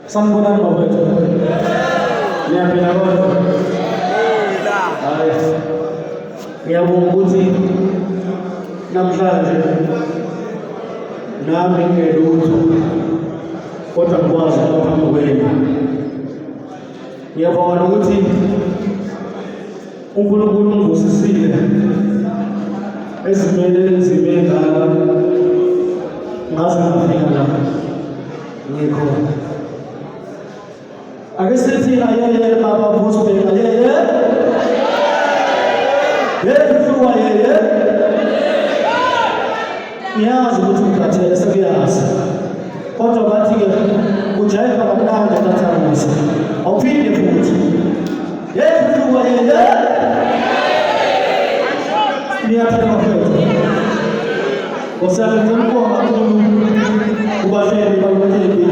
Sanibonani bafethu. Niyaphila kodwa? Hayi. Ngiyabonga ukuthi namhlanje nami ngingelutho kodwa ngikwazi ukuphambi kwenu. Ngiyabonga ukuthi uNkulunkulu ungivusisile ezimeni enzima engaka ngaze ngafika la ngikhona. Ake sithi ayeye baba Vosbek ayeye. Yefluwa ayeye. Ngiyazi ukuthi ngikhathele sekuyazi. Kodwa bathi ke kujayiva kamnandi kathamisa. Awuphinde futhi. Yefluwa ayeye. Niyaphela mfethu. Ngosabe ngikubonga kakhulu kubahleli balulekile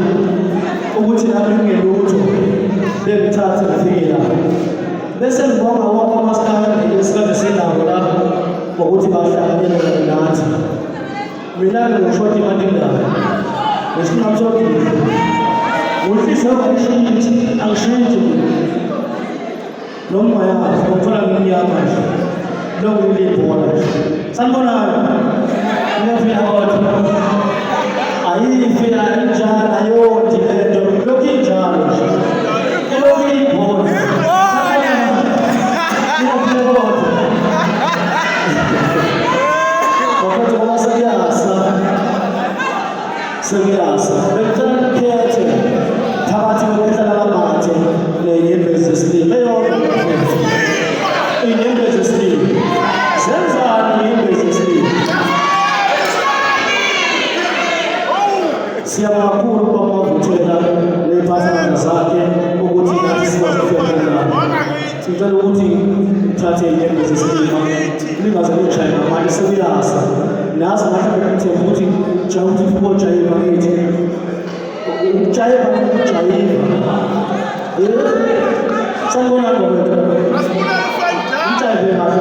ukuthi nami ngingelutho bengithathe ngifike lapha. Bese ngibonga wonke amasikandi esikade sinabo lapha ngokuthi bahlanganyele nathi. Mina ngisho imali ngaka. Ngisingathokile. Ngifisa ukuthi angishintshe. Noma yazi ngithola ngimnyama nje. Lokho ngilibona nje. Sanibonani. Ngiyafika kodwa. Ayifika injalo yonke lento lokhu injalo nje. Lokhu ibona. Wakati wa siyasa bekuthana khethe phakathi kokuhlala lamathe nenyembezi zesilimu inyembezi zesilimu zenzani inyembezi zesilimu siyabonga kakhulu kwaMavuthela neziphazamisa zakhe ukuthi nathi sibazofikela sicela ukuthi uthathe inyembezi zesilimu lingaze lishaya ngamanje sekuyasa nazi ngathi ngithemba ukuthi ukuthi ujayiva ngithi ujayiva sanibona ngoba ujayive kahle